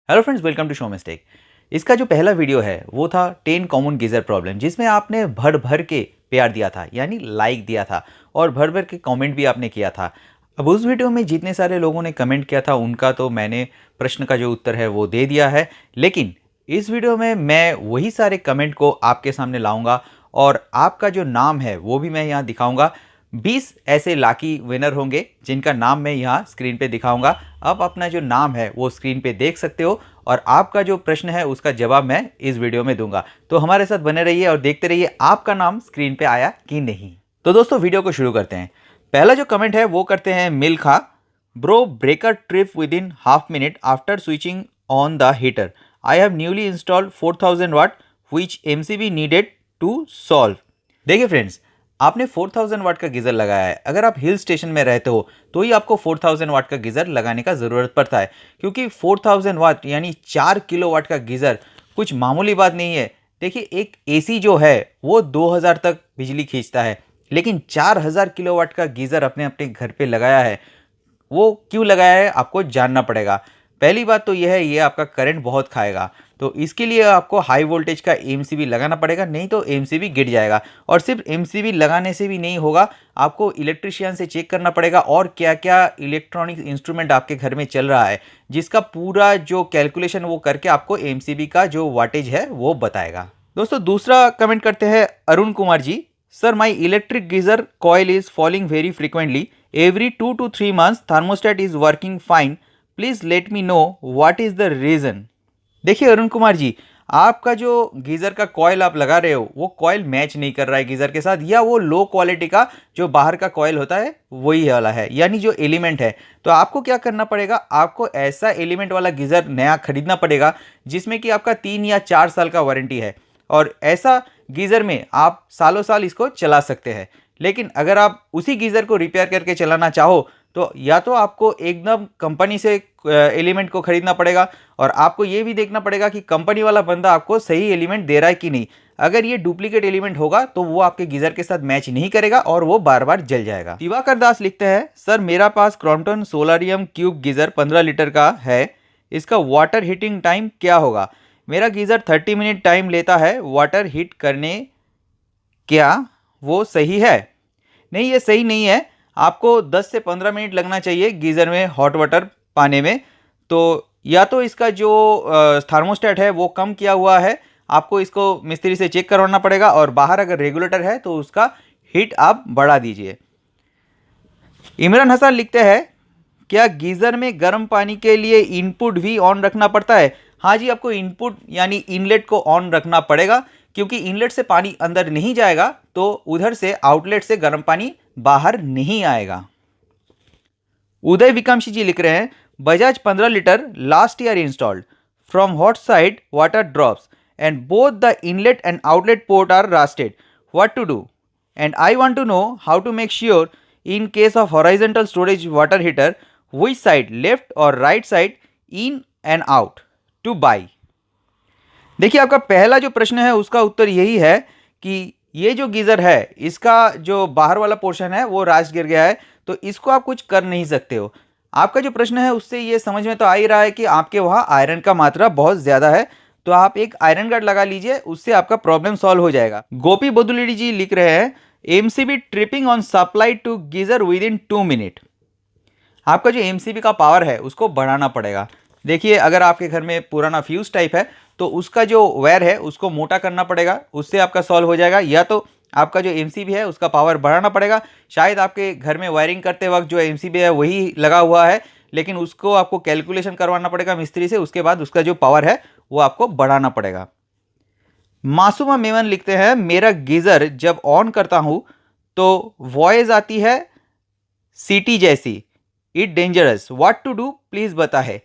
Hello friends, welcome to show mistake. इसका जो पहला वीडियो है वो था 10 कॉमन गीज़र प्रॉब्लम, जिसमें आपने भर भर के प्यार दिया था, यानी लाइक दिया था और भर भर के कमेंट भी आपने किया था। अब उस वीडियो में जितने सारे लोगों ने कमेंट किया था उनका तो मैंने प्रश्न का जो उत्तर है वो दे दिया है, लेकिन इस वीडियो में मैं वही सारे कमेंट को आपके सामने लाऊंगा और आपका जो नाम है वो भी मैं यहाँ दिखाऊंगा। 20 ऐसे लाकी विनर होंगे जिनका नाम मैं यहाँ स्क्रीन पे दिखाऊंगा। आप अपना जो नाम है वो स्क्रीन पे देख सकते हो और आपका जो प्रश्न है उसका जवाब मैं इस वीडियो में दूंगा। तो हमारे साथ बने रहिए और देखते रहिए आपका नाम स्क्रीन पे आया कि नहीं। तो दोस्तों, वीडियो को शुरू करते हैं। पहला जो कमेंट है वो करते हैं Milkha. Bro, breaker trip within half minute after switching on the heater. I have newly installed 4000 watt which MCB needed to solve. देखिए फ्रेंड्स, आपने 4000 वाट का गीज़र लगाया है। अगर आप हिल स्टेशन में रहते हो तो ही आपको 4000 वाट का गीज़र लगाने का ज़रूरत पड़ता है, क्योंकि 4000 वाट यानी 4 किलो वाट का गीज़र कुछ मामूली बात नहीं है। देखिए, एक एसी जो है वो 2000 तक बिजली खींचता है, लेकिन 4000 किलो वाट का गीज़र अपने अपने घर पे लगाया है। वो क्यों लगाया है आपको जानना पड़ेगा। पहली बात तो यह है, ये आपका करंट बहुत खाएगा, तो इसके लिए आपको हाई वोल्टेज का एमसीबी लगाना पड़ेगा, नहीं तो एमसीबी गिर जाएगा। और सिर्फ एमसीबी लगाने से भी नहीं होगा, आपको इलेक्ट्रिशियन से चेक करना पड़ेगा और क्या क्या इलेक्ट्रॉनिक इंस्ट्रूमेंट आपके घर में चल रहा है, जिसका पूरा जो कैलकुलेशन वो करके आपको एमसीबी का जो वाटेज है वो बताएगा। दोस्तों, दूसरा कमेंट करते हैं Arun Kumar ji. Sir, my electric geyser coil is falling very frequently. Every 2 to 3 months thermostat is working fine. Please let me know what is the reason. देखिए अरुण कुमार जी, आपका जो गीज़र का कॉयल आप लगा रहे हो वो कॉयल मैच नहीं कर रहा है गीज़र के साथ, या वो लो क्वालिटी का जो बाहर का कॉयल होता है वही वाला है, यानी जो एलिमेंट है। तो आपको क्या करना पड़ेगा, आपको ऐसा एलिमेंट वाला गीज़र नया खरीदना पड़ेगा जिसमें कि आपका 3 या 4 साल का वारंटी है, और ऐसा गीज़र में आप सालों साल इसको चला सकते हैं। लेकिन अगर आप उसी गीज़र को रिपेयर करके चलाना चाहो तो या तो आपको एकदम कंपनी से एलिमेंट को खरीदना पड़ेगा, और आपको ये भी देखना पड़ेगा कि कंपनी वाला बंदा आपको सही एलिमेंट दे रहा है कि नहीं। अगर ये डुप्लीकेट एलिमेंट होगा तो वो आपके गीज़र के साथ मैच नहीं करेगा और वो बार बार जल जाएगा। दिवाकर दास लिखते हैं, सर मेरा पास Crompton Solarium cube geyser 15 litre का है, इसका वाटर हीटिंग टाइम क्या होगा? मेरा गीज़र 30 मिनट टाइम लेता है वाटर हीट करने, क्या वो सही है? नहीं, ये सही नहीं है। आपको 10 से 15 मिनट लगना चाहिए गीज़र में हॉट वाटर पाने में। तो या तो इसका जो थर्मोस्टेट है वो कम किया हुआ है, आपको इसको मिस्त्री से चेक करवाना पड़ेगा, और बाहर अगर रेगुलेटर है तो उसका हीट आप बढ़ा दीजिए। इमरान हसन लिखते हैं, क्या गीज़र में गर्म पानी के लिए इनपुट भी ऑन रखना पड़ता है? हाँ जी, आपको इनपुट यानी इनलेट को ऑन रखना पड़ेगा, क्योंकि इनलेट से पानी अंदर नहीं जाएगा तो उधर से आउटलेट से गर्म पानी बाहर नहीं आएगा। उदय विकामशी जी लिख रहे हैं, Bajaj 15 litre last year installed, from hot side water drops and both the inlet and outlet port are rusted, what to do? And I want to know how to make sure in case of horizontal storage water heater, which side, left or right side, in and out to buy? देखिए, आपका पहला जो प्रश्न है उसका उत्तर यही है कि ये जो गीज़र है इसका जो बाहर वाला पोर्शन है वो राश गिर गया है, तो इसको आप कुछ कर नहीं सकते हो। आपका जो प्रश्न है उससे ये समझ में तो आ ही रहा है कि आपके वहाँ आयरन का मात्रा बहुत ज़्यादा है, तो आप एक आयरन गार्ड लगा लीजिए, उससे आपका प्रॉब्लम सॉल्व हो जाएगा। गोपी बोदुलेडी जी लिख रहे हैं, MCB tripping on supply to geyser within 2 minute. आपका जो एमसीबी का पावर है उसको बढ़ाना पड़ेगा। देखिए, अगर आपके घर में पुराना फ्यूज टाइप है तो उसका जो वायर है उसको मोटा करना पड़ेगा, उससे आपका सॉल्व हो जाएगा। या तो आपका जो एमसीबी है उसका पावर बढ़ाना पड़ेगा। शायद आपके घर में वायरिंग करते वक्त जो एमसीबी है वही लगा हुआ है, लेकिन उसको आपको कैलकुलेशन करवाना पड़ेगा मिस्त्री से, उसके बाद उसका जो पावर है वो आपको बढ़ाना पड़ेगा। मासूमा मेमन लिखते हैं, मेरा गीज़र जब ऑन करता हूं तो वॉइस आती है सीटी जैसी, it dangerous, what to do, please बता है।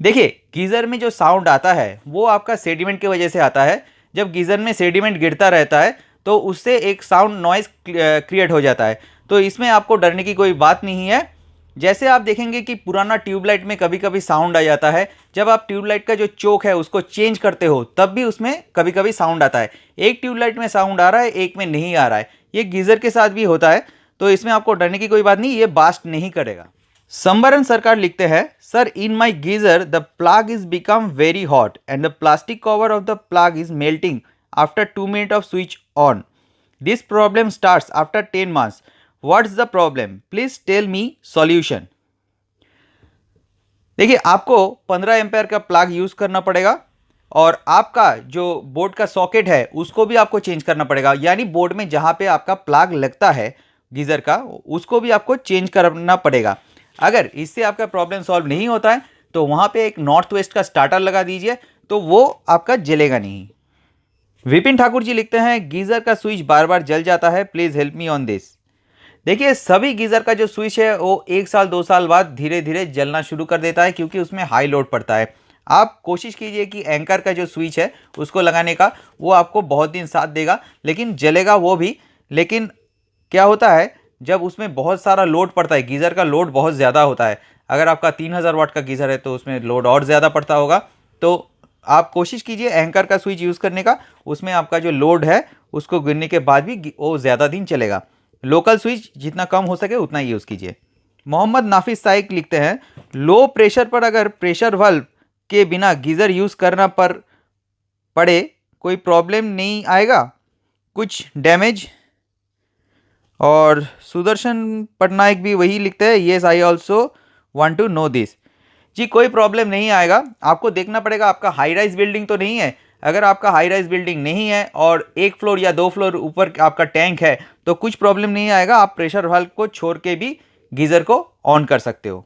देखिए, गीज़र में जो साउंड आता है वो आपका सेडिमेंट की वजह से आता है। जब गीज़र में सेडिमेंट गिरता रहता है तो उससे एक साउंड नॉइज़ क्रिएट हो जाता है, तो इसमें आपको डरने की कोई बात नहीं है। जैसे आप देखेंगे कि पुराना ट्यूबलाइट में कभी कभी साउंड आ जाता है, जब आप ट्यूबलाइट का जो चोक है उसको चेंज करते हो तब भी उसमें कभी कभी साउंड आता है। एक ट्यूबलाइट में साउंड आ रहा है, एक में नहीं आ रहा है। ये गीज़र के साथ भी होता है, तो इसमें आपको डरने की कोई बात नहीं, ये बास्ट नहीं करेगा। संबरन सरकार लिखते हैं, sir in my geyser the plug is become very hot and the plastic cover of the plug is melting after 2 minute of switch on. This problem starts after 10 months. What's the problem? Please tell me solution. देखिए, आपको 15 ampere का plug use करना पड़ेगा और आपका जो board का socket है उसको भी आपको चेंज करना पड़ेगा, यानी बोर्ड में जहां पे आपका प्लग लगता है गीजर का उसको भी आपको चेंज करना पड़ेगा. अगर इससे आपका प्रॉब्लम सॉल्व नहीं होता है तो वहां पे एक नॉर्थ वेस्ट का स्टार्टर लगा दीजिए, तो वो आपका जलेगा नहीं. विपिन ठाकुर जी लिखते हैं, गीजर का स्विच बार बार जल जाता है, please help me on this. देखिए, सभी गीजर का जो स्विच है वो 1 साल 2 साल बाद धीरे धीरे जलना शुरू कर देता है, क्योंकि उसमें हाई लोड पड़ता है. आप कोशिश कीजिए कि एंकर का जो स्विच है उसको लगाने का, वो आपको बहुत दिन साथ देगा, लेकिन जलेगा वो भी. लेकिन क्या होता है, जब उसमें बहुत सारा लोड पड़ता है, गीज़र का लोड बहुत ज़्यादा होता है. अगर आपका 3000 वाट का गीज़र है तो उसमें लोड और ज़्यादा पड़ता होगा. तो आप कोशिश कीजिए एंकर का स्विच यूज़ करने का, उसमें आपका जो लोड है उसको गिरने के बाद भी वो ज़्यादा दिन चलेगा. लोकल स्विच जितना कम हो सके उतना यूज़ कीजिए. मोहम्मद नाफिस साइक लिखते हैं, लो प्रेशर पर अगर प्रेशर वाल्व के बिना गीज़र यूज़ करना पड़े कोई प्रॉब्लम नहीं आएगा, कुछ डैमेज. और सुदर्शन पटनायक भी वही लिखते हैं, yes I also want to know this. जी, कोई प्रॉब्लम नहीं आएगा. आपको देखना पड़ेगा आपका हाई राइज बिल्डिंग तो नहीं है. अगर आपका हाई राइज बिल्डिंग नहीं है और 1 फ्लोर या 2 फ्लोर ऊपर आपका टैंक है तो कुछ प्रॉब्लम नहीं आएगा. आप प्रेशर वाल्व को छोड़ के भी गीज़र को ऑन कर सकते हो.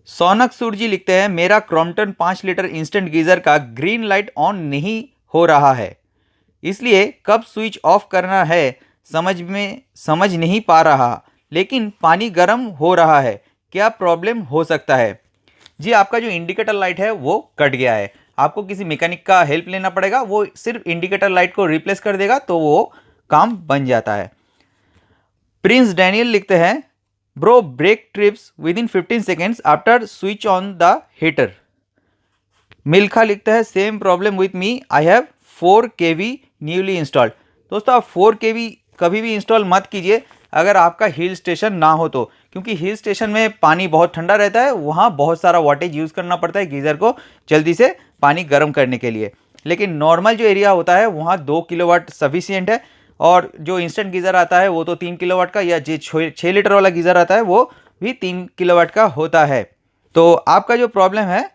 सौनक सूरजी लिखते हैं, मेरा क्रॉम्पटन 5 लीटर इंस्टेंट गीज़र का ग्रीन लाइट ऑन नहीं हो रहा है, इसलिए कब स्विच ऑफ करना है समझ नहीं पा रहा, लेकिन पानी गर्म हो रहा है, क्या प्रॉब्लम हो सकता है? जी, आपका जो इंडिकेटर लाइट है वो कट गया है. आपको किसी मैकेनिक का हेल्प लेना पड़ेगा, वो सिर्फ इंडिकेटर लाइट को रिप्लेस कर देगा तो वो काम बन जाता है. प्रिंस डैनियल लिखते हैं, bro break trips within 15 seconds after switch on the heater. Milkha लिखता है, same problem with me, I have 4 kV newly installed. दोस्तों, आप 4 kV कभी भी इंस्टॉल मत कीजिए अगर आपका हिल स्टेशन ना हो तो, क्योंकि हिल स्टेशन में पानी बहुत ठंडा रहता है, वहाँ बहुत सारा वाटेज यूज़ करना पड़ता है गीज़र को जल्दी से पानी गर्म करने के लिए. लेकिन नॉर्मल जो एरिया होता है वहाँ 2 किलोवाट सफिशियंट है. और जो इंस्टेंट गीज़र आता है वो तो 3 किलोवाट का, या जो 6 लीटर वाला गीज़र आता है वो भी 3 किलोवाट का होता है. तो आपका जो प्रॉब्लम है,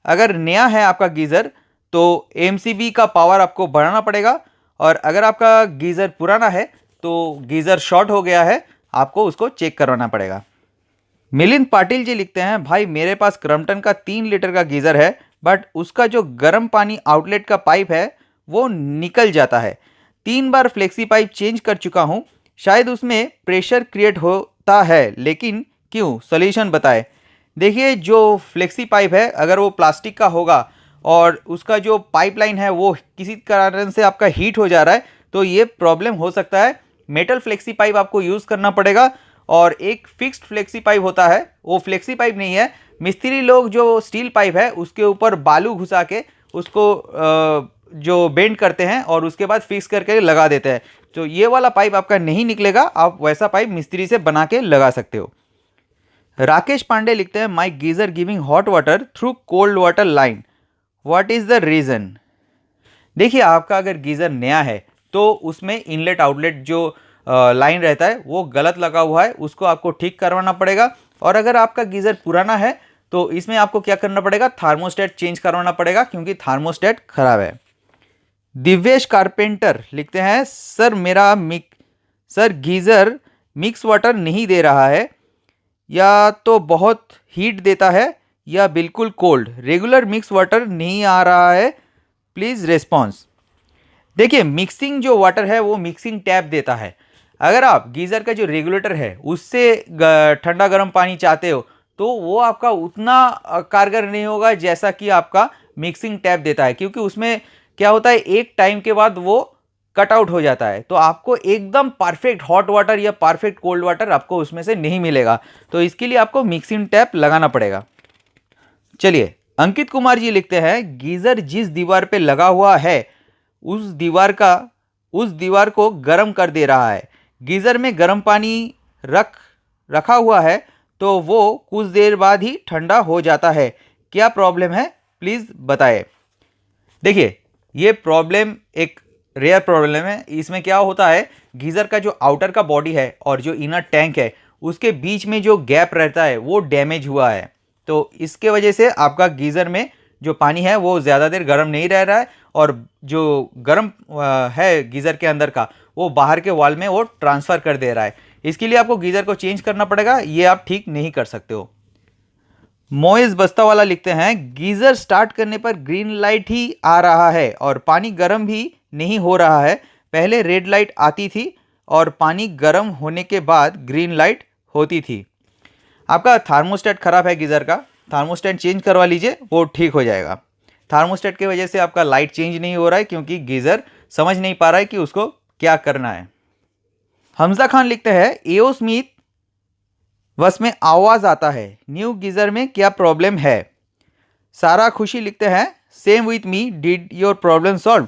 अगर नया है आपका गीज़र तो एमसीबी का पावर आपको बढ़ाना पड़ेगा, और अगर आपका गीज़र पुराना है तो गीज़र शॉर्ट हो गया है, आपको उसको चेक करवाना पड़ेगा. मिलिंद पाटिल जी लिखते हैं, भाई मेरे पास क्रम्पटन का 3 लीटर का गीज़र है, बट उसका जो गर्म पानी आउटलेट का पाइप है वो निकल जाता है. 3 बार फ्लेक्सी पाइप चेंज कर चुका हूँ, शायद उसमें प्रेशर क्रिएट होता है, लेकिन क्यों, सोल्यूशन बताए. देखिए, जो फ्लेक्सी पाइप है अगर वो प्लास्टिक का होगा और उसका जो पाइपलाइन है वो किसी कारण से आपका हीट हो जा रहा है तो ये प्रॉब्लम हो सकता है. मेटल फ्लेक्सी पाइप आपको यूज़ करना पड़ेगा, और एक फिक्स्ड फ्लेक्सी पाइप होता है, वो फ्लेक्सी पाइप नहीं है. मिस्त्री लोग जो स्टील पाइप है उसके ऊपर बालू घुसा के उसको जो बेंड करते हैं और उसके बाद फिक्स करके लगा देते हैं. तो ये वाला पाइप आपका नहीं निकलेगा, आप वैसा पाइप मिस्त्री से बना के लगा सकते हो. राकेश पांडे लिखते हैं, my geyser giving hot water through cold water line, what is the reason. देखिए, आपका अगर गीज़र नया है तो उसमें इनलेट आउटलेट जो लाइन रहता है वो गलत लगा हुआ है, उसको आपको ठीक करवाना पड़ेगा. और अगर आपका गीज़र पुराना है तो इसमें आपको क्या करना पड़ेगा, थार्मोस्टेट चेंज करवाना पड़ेगा, क्योंकि थार्मोस्टेट खराब है. दिव्येश कारपेंटर लिखते हैं, सर गीज़र मिक्स वाटर नहीं दे रहा है, या तो बहुत हीट देता है या बिल्कुल कोल्ड, रेगुलर मिक्स वाटर नहीं आ रहा है, प्लीज़ रेस्पॉन्स. देखिए, मिक्सिंग जो वाटर है वो मिक्सिंग टैप देता है. अगर आप गीज़र का जो रेगुलेटर है उससे ठंडा गर्म पानी चाहते हो तो वो आपका उतना कारगर नहीं होगा जैसा कि आपका मिक्सिंग टैप देता है, क्योंकि उसमें क्या होता है, एक टाइम के बाद वो कट आउट हो जाता है. तो आपको एकदम परफेक्ट हॉट वाटर या परफेक्ट कोल्ड वाटर आपको उसमें से नहीं मिलेगा, तो इसके लिए आपको मिक्सिंग टैप लगाना पड़ेगा. चलिए, अंकित कुमार जी लिखते हैं, गीज़र जिस दीवार पे लगा हुआ है उस दीवार को गर्म कर दे रहा है. गीज़र में गर्म पानी रखा हुआ है तो वो कुछ देर बाद ही ठंडा हो जाता है। क्या प्रॉब्लम है, प्लीज़ बताएं। देखिए, ये प्रॉब्लम एक रेयर प्रॉब्लम है। इसमें क्या होता है, गीज़र का जो आउटर का बॉडी है और जो इनर टैंक है, उसके बीच में जो गैप रहता है वो डैमेज हुआ है। तो इसके वजह से आपका गीज़र में जो पानी है वो ज़्यादा देर गर्म नहीं रह रहा है, और जो गर्म है गीज़र के अंदर का, वो बाहर के वॉल में वो ट्रांसफ़र कर दे रहा है। इसके लिए आपको गीज़र को चेंज करना पड़ेगा, ये आप ठीक नहीं कर सकते हो। मोइज बस्ता वाला लिखते हैं, गीज़र स्टार्ट करने पर ग्रीन लाइट ही आ रहा है और पानी गर्म भी नहीं हो रहा है। पहले रेड लाइट आती थी और पानी गर्म होने के बाद ग्रीन लाइट होती थी। आपका थार्मोस्टेट ख़राब है गीज़र का, थार्मोस्टेट चेंज करवा लीजिए, वो ठीक हो जाएगा। थार्मोस्टेट की वजह से आपका लाइट चेंज नहीं हो रहा है, क्योंकि गीज़र समझ नहीं पा रहा है कि उसको क्या करना है। हमजा खान लिखते हैं, एओ स्मिथ बस में आवाज़ आता है, न्यू गीज़र में क्या प्रॉब्लम है। सारा खुशी लिखते हैं, same with me, did your problem solve.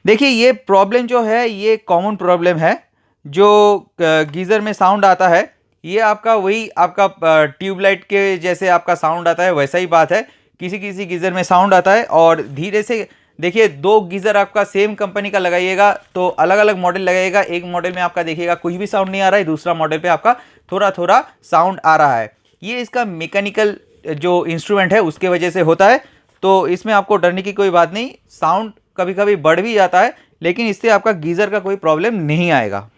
देखिए, ये प्रॉब्लम जो है ये कॉमन प्रॉब्लम है। जो गीज़र में साउंड आता है, ये आपका वही आपका ट्यूबलाइट के जैसे आपका साउंड आता है, वैसा ही बात है। किसी किसी गीज़र में साउंड आता है, और धीरे से देखिए, दो गीज़र आपका सेम कंपनी का लगाइएगा तो अलग अलग मॉडल लगाइएगा। एक मॉडल में आपका देखिएगा कुछ भी साउंड नहीं आ रहा है, दूसरा मॉडल पे आपका थोड़ा थोड़ा साउंड आ रहा है। ये इसका मैकेनिकल जो इंस्ट्रूमेंट है उसके वजह से होता है। तो इसमें आपको डरने की कोई बात नहीं। साउंड कभी कभी बढ़ भी जाता है, लेकिन इससे आपका गीज़र का कोई प्रॉब्लम नहीं आएगा।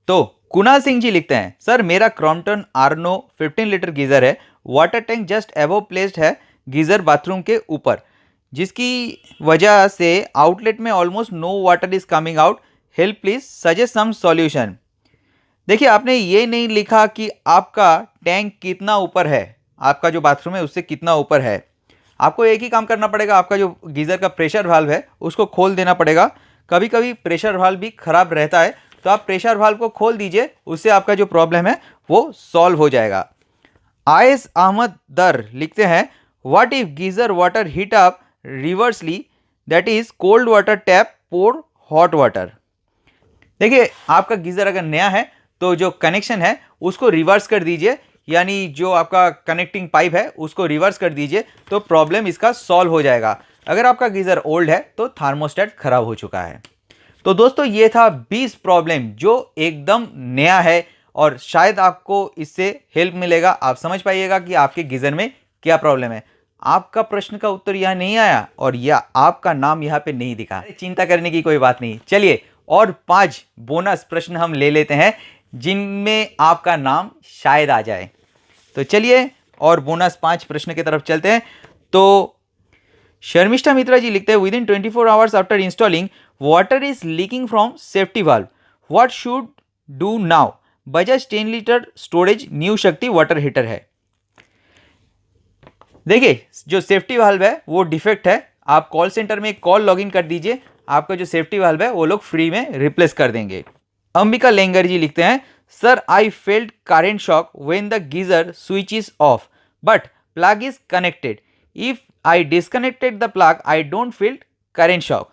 तो कुणाल सिंह जी लिखते हैं, सर मेरा क्रॉम्पटन आर्नो 15 लीटर गीज़र है, water tank just above placed है गीज़र बाथरूम के ऊपर, जिसकी वजह से आउटलेट में almost no water is coming out, help please suggest some solution. देखिए, आपने ये नहीं लिखा कि आपका टैंक कितना ऊपर है, आपका जो बाथरूम है उससे कितना ऊपर है। आपको एक ही काम करना पड़ेगा, आपका जो गीज़र का प्रेशर वाल्व है उसको खोल देना पड़ेगा। कभी कभी प्रेशर वाल्व भी खराब रहता है, तो आप प्रेशर वाल्व को खोल दीजिए, उससे आपका जो प्रॉब्लम है वो सॉल्व हो जाएगा। आयस अहमद दर लिखते हैं, what if geyser water heat up reversely, that is cold water tap pour hot water. देखिए, आपका गीज़र अगर नया है तो जो कनेक्शन है उसको रिवर्स कर दीजिए, यानी जो आपका कनेक्टिंग पाइप है उसको रिवर्स कर दीजिए, तो प्रॉब्लम इसका सॉल्व हो जाएगा। अगर आपका गीज़र ओल्ड है तो थार्मोस्टेट खराब हो चुका है। तो दोस्तों, ये था 20 प्रॉब्लम जो एकदम नया है, और शायद आपको इससे हेल्प मिलेगा, आप समझ पाइएगा कि आपके गीज़र में क्या प्रॉब्लम है। आपका प्रश्न का उत्तर यहाँ नहीं आया और या आपका नाम यहाँ पे नहीं दिखा, चिंता करने की कोई बात नहीं। चलिए, और 5 बोनस प्रश्न हम ले लेते हैं जिनमें आपका नाम शायद आ जाए। तो चलिए, और बोनस 5 प्रश्न की तरफ चलते हैं। तो शर्मिष्ठा मित्रा जी लिखते हैं, with in 24 hours after installing water is leaking from safety valve, what should do now. Bajaj 10 litre storage new शक्ति वाटर हीटर है। देखिए, जो सेफ्टी वाल्व है वो डिफेक्ट है, आप कॉल सेंटर में कॉल लॉगिन कर दीजिए, आपका जो सेफ्टी वाल्व है वो लोग फ्री में रिप्लेस कर देंगे। अंबिका लेंगर जी लिखते हैं, sir I felt current shock when the geyser switch is of but plug is connected, if I disconnected the plug I don't feel current shock.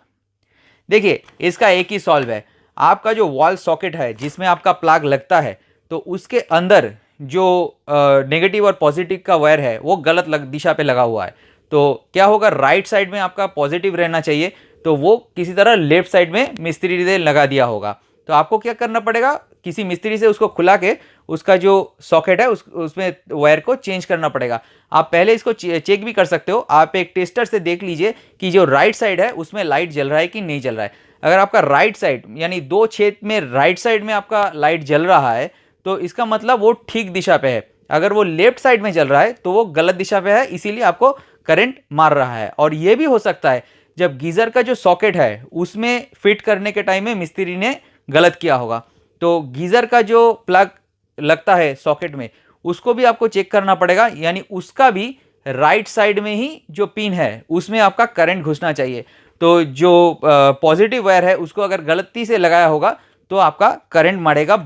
देखिए, इसका एक ही सॉल्व है। आपका जो वॉल सॉकेट है जिसमें आपका प्लग लगता है, तो उसके अंदर जो नेगेटिव और पॉजिटिव का वायर है वो गलत दिशा पे लगा हुआ है। तो क्या होगा, राइट साइड में आपका पॉजिटिव रहना चाहिए, तो वो किसी तरह लेफ्ट साइड में मिस्त्री ने लगा दिया होगा। तो आपको क्या करना पड़ेगा, किसी मिस्त्री से उसको खुला के उसका जो सॉकेट है उसमें वायर को चेंज करना पड़ेगा। आप पहले इसको चेक भी कर सकते हो, आप एक टेस्टर से देख लीजिए कि जो राइट साइड है उसमें लाइट जल रहा है कि नहीं जल रहा है। अगर आपका राइट साइड यानी 2 छेद में राइट साइड में आपका लाइट जल रहा है, तो इसका मतलब वो ठीक दिशा पे है। अगर वो लेफ्ट साइड में जल रहा है तो वो गलत दिशा पे है, इसीलिए आपको करंट मार रहा है। और ये भी हो सकता है जब गीजर का जो सॉकेट है उसमें फिट करने के टाइम में मिस्त्री ने गलत किया होगा। तो गीजर का जो प्लग लगता है सॉकेट में उसको भी आपको चेक करना पड़ेगा, यानी उसका भी राइट साइड में ही जो पिन है उसमें आपका करंट घुसना चाहिए। तो जो पॉजिटिव वायर है उसको अगर गलती से लगाया होगा तो आपका करंट मारेगा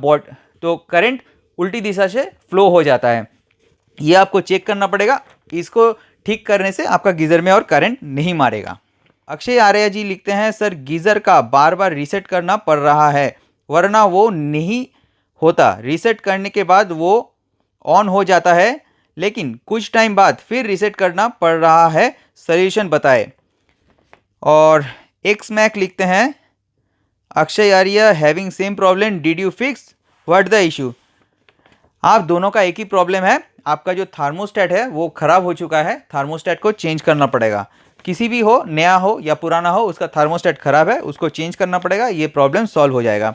तो करंट उल्टी दिशा से फ्लो हो जाता है। ये आपको चेक करना पड़ेगा, इसको ठीक करने से आपका गीजर में और करंट नहीं मारेगा। अक्षय आर्या जी लिखते हैं, सर गीजर का बार बार रीसेट करना पड़ रहा है, वरना वो नहीं होता, रीसेट करने के बाद वो ऑन हो जाता है, लेकिन कुछ टाइम बाद फिर रीसेट करना पड़ रहा है, सॉल्यूशन बताएं। और एक्स मैक लिखते हैं, Akshay Arya having same problem, did you fix, what the issue. आप दोनों का एक ही प्रॉब्लम है, आपका जो थार्मोस्टेट है वो खराब हो चुका है, थार्मोस्टेट को चेंज करना पड़ेगा। किसी भी हो, नया हो या पुराना हो, उसका थार्मोस्टेट खराब है, उसको चेंज करना पड़ेगा, ये प्रॉब्लम सॉल्व हो जाएगा।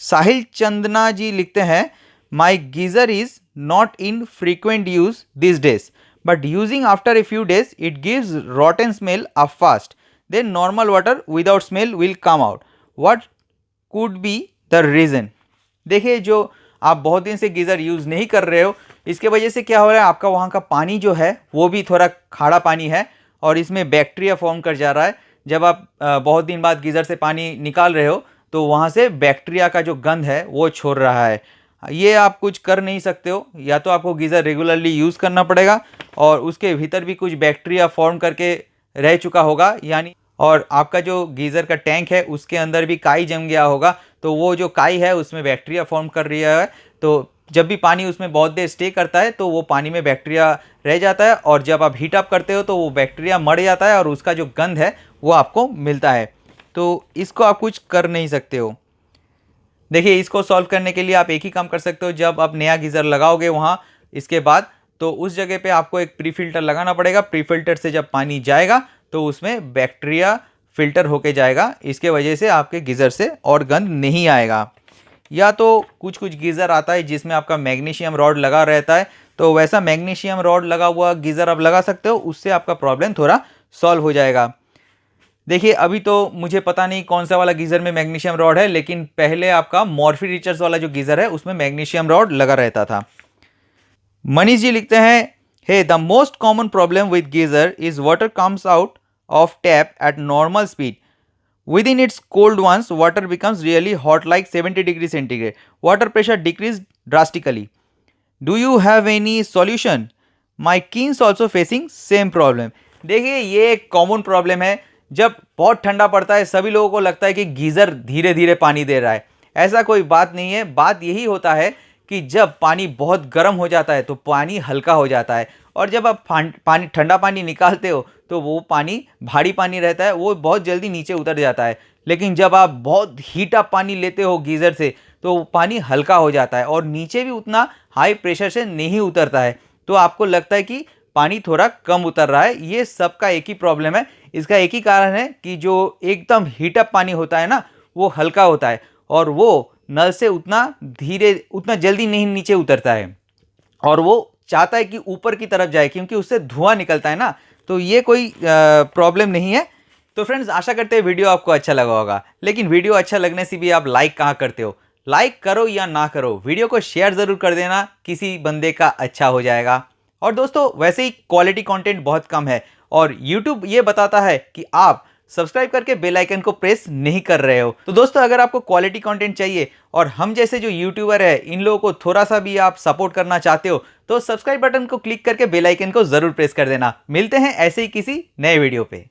साहिल चंदना जी लिखते हैं, my geyser is not in frequent use this days, but using after a few days it gives rotten smell up fast, then normal water without smell will come out, what could be the reason. देखिए, जो आप बहुत दिन से geyser use नहीं कर रहे हो, इसके वजह से क्या हो रहा है, आपका वहाँ का पानी जो है वो भी थोड़ा खारा पानी है और इसमें बैक्टीरिया फॉर्म कर जा रहा है। जब आप बहुत दिन बाद गीज़र से पानी निकाल रहे हो तो वहाँ से बैक्टीरिया का जो गंध है वो छोड़ रहा है। ये आप कुछ कर नहीं सकते हो, या तो आपको गीज़र रेगुलरली यूज़ करना पड़ेगा और उसके भीतर भी कुछ बैक्टीरिया फॉर्म करके रह चुका होगा, यानी और आपका जो गीज़र का टैंक है उसके अंदर भी काई जम गया होगा, तो वो जो काई है उसमें बैक्टीरिया फॉर्म कर रही है, तो जब भी पानी उसमें बहुत देर स्टे करता है तो वो पानी में बैक्टीरिया रह जाता है और जब आप हीट अप करते हो तो वो बैक्टीरिया मर जाता है और उसका जो गंध है वो आपको मिलता है। तो इसको आप कुछ कर नहीं सकते हो। देखिए, इसको सॉल्व करने के लिए आप एक ही काम कर सकते हो, जब आप नया गीज़र लगाओगे वहाँ इसके बाद, तो उस जगह पे आपको एक प्री फिल्टर लगाना पड़ेगा। प्री फिल्टर से जब पानी जाएगा तो उसमें बैक्टीरिया फिल्टर होके जाएगा, इसके वजह से आपके गीज़र से और गंद नहीं आएगा। या तो कुछ कुछ गीज़र आता है जिसमें आपका मैग्नीशियम रॉड लगा रहता है, तो वैसा मैग्नीशियम रॉड लगा हुआ गीज़र आप लगा सकते हो, उससे आपका प्रॉब्लम थोड़ा सॉल्व हो जाएगा। देखिए, अभी तो मुझे पता नहीं कौन सा वाला गीज़र में मैग्नीशियम रॉड है, लेकिन पहले आपका मॉर्फी रिचर्स वाला जो गीज़र है उसमें मैग्नीशियम रॉड लगा रहता था। मनीष जी लिखते हैं, hey the most common problem with geyser is water comes out of tap at normal speed, within its cold ones water becomes really hot like 70 degrees centigrade, water pressure decreased drastically, do you have any solution, my kids also facing same problem। देखिए, ये एक common problem है, जब बहुत ठंडा पड़ता है सभी लोगों को लगता है कि गीज़र धीरे धीरे पानी दे रहा है। ऐसा कोई बात नहीं है, बात यही होता है कि जब पानी बहुत गर्म हो जाता है तो पानी हल्का हो जाता है, और जब आप पानी ठंडा पानी निकालते हो तो वो पानी भारी पानी रहता है, वो बहुत जल्दी नीचे उतर जाता है। लेकिन जब आप बहुत हीट अप पानी लेते हो गीज़र से तो पानी हल्का हो जाता है और नीचे भी उतना हाई प्रेशर से नहीं उतरता है, तो आपको लगता है कि पानी थोड़ा कम उतर रहा है। ये सबका एक ही प्रॉब्लम है। इसका एक ही कारण है कि जो एकदम हीट अप पानी होता है ना, वो हल्का होता है और वो नल से उतना जल्दी नहीं नीचे उतरता है, और वो चाहता है कि ऊपर की तरफ जाए क्योंकि उससे धुआं निकलता है ना। तो ये कोई प्रॉब्लम नहीं है। तो फ्रेंड्स, आशा करते हैं वीडियो आपको अच्छा लगा होगा, लेकिन वीडियो अच्छा लगने से भी आप लाइक कहाँ करते हो? लाइक करो या ना करो, वीडियो को शेयर ज़रूर कर देना, किसी बंदे का अच्छा हो जाएगा। और दोस्तों, वैसे ही क्वालिटी कंटेंट बहुत कम है और यूट्यूब ये बताता है कि आप सब्सक्राइब करके बेल आइकन को प्रेस नहीं कर रहे हो। तो दोस्तों, अगर आपको क्वालिटी कंटेंट चाहिए और हम जैसे जो यूट्यूबर है इन लोगों को थोड़ा सा भी आप सपोर्ट करना चाहते हो, तो सब्सक्राइब बटन को क्लिक करके बेल आइकन को जरूर प्रेस कर देना। मिलते हैं ऐसे ही किसी नए वीडियो पे।